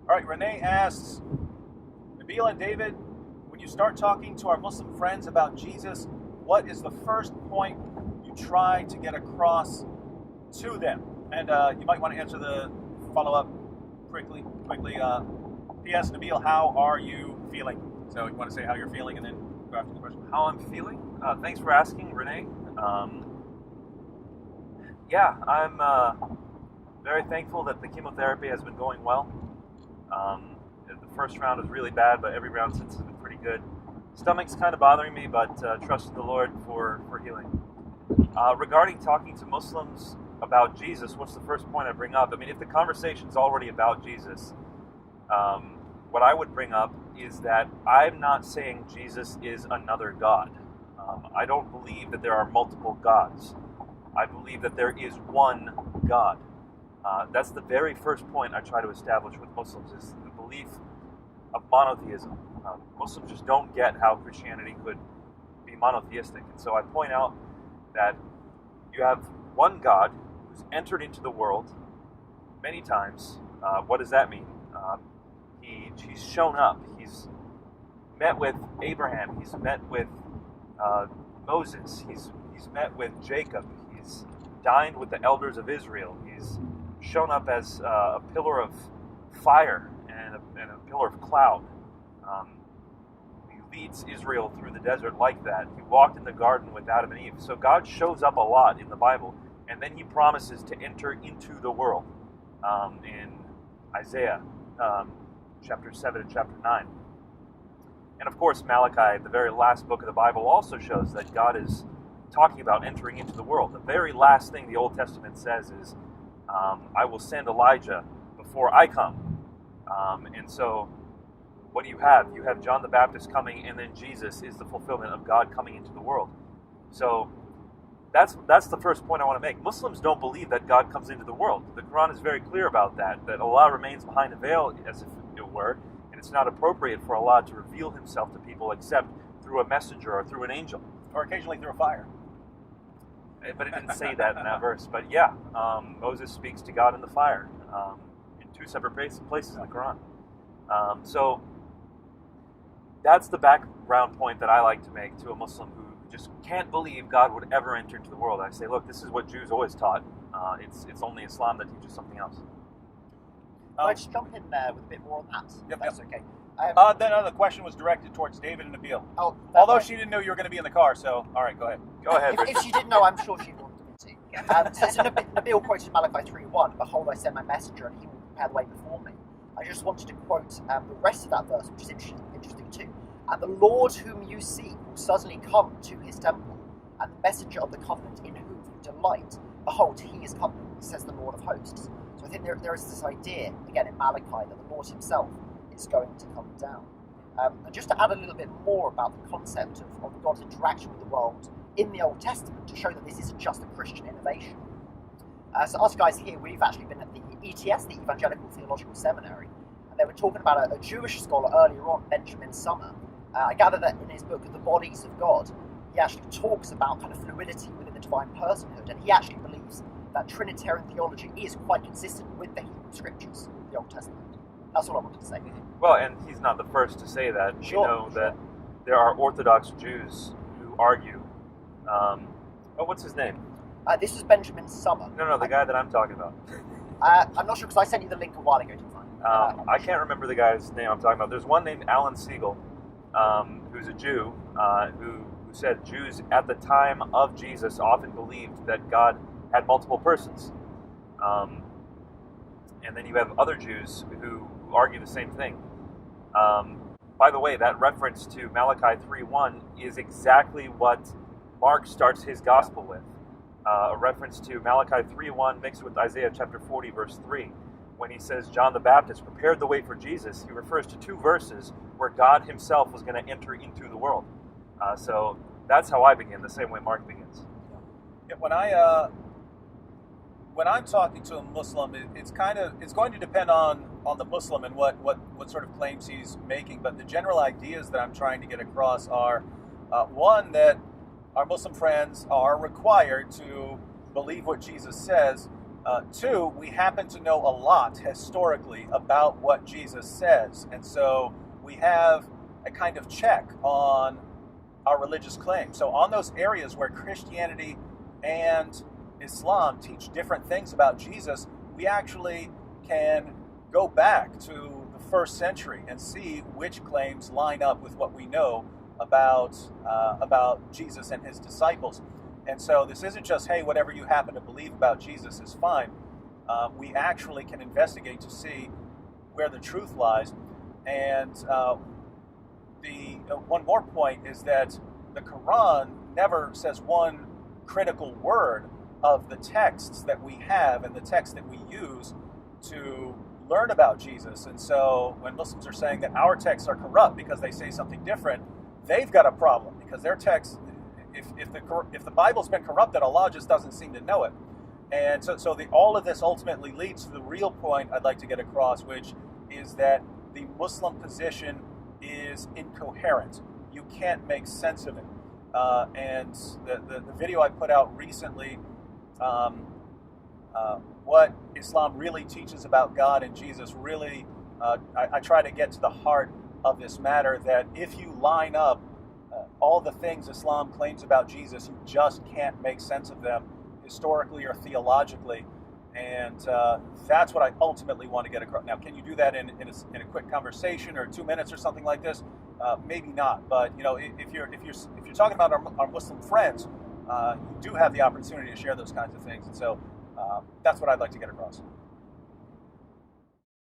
All right, Renee asks, Nabil and David, when you start talking to our Muslim friends about Jesus, what is the first point you try to get across to them? And you might want to answer the follow-up quickly. P.S. Nabil, how are you feeling? So you want to say how you're feeling and then go after the question. How I'm feeling? Thanks for asking, Renee. I'm very thankful that the chemotherapy has been going well. The first round was really bad, but every round since has been pretty good. Stomach's kind of bothering me, but trust in the Lord for healing. Regarding talking to Muslims about Jesus, what's the first point I bring up? I mean, if the conversation's already about Jesus, what I would bring up is that I'm not saying Jesus is another God. I don't believe that there are multiple gods. I believe that there is one God. That's the very first point I try to establish with Muslims, is the belief of monotheism. Muslims just don't get how Christianity could be monotheistic. And so I point out that you have one God who's entered into the world many times. What does that mean? He's shown up. He's met with Abraham. He's met with Moses. He's met with Jacob. He's dined with the elders of Israel. He's shown up as a pillar of fire and a pillar of cloud. He leads Israel through the desert like that. He walked in the garden with Adam and Eve. So God shows up a lot in the Bible, and then he promises to enter into the world in Isaiah chapter 7 and chapter 9. And of course, Malachi, the very last book of the Bible, also shows that God is talking about entering into the world. The very last thing the Old Testament says is, I will send Elijah before I come. And so what do you have? You have John the Baptist coming, and then Jesus is the fulfillment of God coming into the world. So that's the first point I want to make. Muslims don't believe that God comes into the world. The Quran is very clear about that Allah remains behind a veil, as if it were, and it's not appropriate for Allah to reveal himself to people except through a messenger or through an angel. Or occasionally through a fire. But it didn't say that in that verse. But yeah, Moses speaks to God in the fire in two separate places in the Quran. So that's the background point that I like to make to a Muslim who just can't believe God would ever enter into the world. I say, look, this is what Jews always taught. It's only Islam that teaches something else. Can I just jump in there with a bit more on that? Yep, That's yep. okay. Then the question was directed towards David and Nabil. Oh, Although she didn't know you were going to be in the car, so all right, go ahead. Go ahead. If she didn't know, I'm sure she wanted me to. So Nabil quoted Malachi 3:1, "Behold, I send my messenger, and he will prepare the way before me." I just wanted to quote the rest of that verse, which is interesting too. "And the Lord whom you seek will suddenly come to his temple, and the messenger of the covenant in whom you delight, behold, he is coming, says the Lord of hosts." So I think there is this idea, again in Malachi, that the Lord himself is going to come down. And just to add a little bit more about the concept of God's interaction with the world in the Old Testament, to show that this isn't just a Christian innovation. So us guys here, we've actually been at the ETS, the Evangelical Theological Seminary, and they were talking about a Jewish scholar earlier on, Benjamin Summer. I gather that in his book, The Bodies of God, he actually talks about kind of fluidity within the divine personhood, and he actually believes that Trinitarian theology is quite consistent with the Hebrew Scriptures, the Old Testament. That's all I wanted to say. Well, and he's not the first to say that. Sure, That there are Orthodox Jews who argue. What's his name? This is Benjamin Summer. No, the guy that I'm talking about. I'm not sure, because I sent you the link a while ago to find. I can't remember the guy's name I'm talking about. There's one named Alan Siegel, who's a Jew, who said Jews at the time of Jesus often believed that God had multiple persons. And then you have other Jews who argue the same thing. By the way, that reference to Malachi 3:1 is exactly what Mark starts his gospel with. A reference to Malachi 3:1 mixed with Isaiah chapter 40, verse 3. When he says John the Baptist prepared the way for Jesus, he refers to two verses where God himself was going to enter into the world. So that's how I begin, the same way Mark begins. Yeah, when I'm talking to a Muslim, it's going to depend on the Muslim and what sort of claims he's making. But the general ideas that I'm trying to get across are one, that our Muslim friends are required to believe what Jesus says, Two, we happen to know a lot historically about what Jesus says. And so we have a kind of check on our religious claims. So on those areas where Christianity and Islam teach different things about Jesus, we actually can go back to the first century and see which claims line up with what we know about Jesus and his disciples. And so this isn't just, hey, whatever you happen to believe about Jesus is fine. We actually can investigate to see where the truth lies. And one more point is that the Quran never says one critical word of the texts that we have and the texts that we use to learn about Jesus. And so when Muslims are saying that our texts are corrupt because they say something different, they've got a problem, because their texts, if the Bible's been corrupted, Allah just doesn't seem to know it. And so all of this ultimately leads to the real point I'd like to get across, which is that the Muslim position is incoherent. You can't make sense of it. And the video I put out recently, what Islam really teaches about God and Jesus, really, I try to get to the heart of this matter, that if you line up all the things Islam claims about Jesus, you just can't make sense of them historically or theologically. And that's what I ultimately want to get across. Now, can you do that in a quick conversation or 2 minutes or something like this? Maybe not. But if you're talking about our Muslim friends, you do have the opportunity to share those kinds of things. And so that's what I'd like to get across.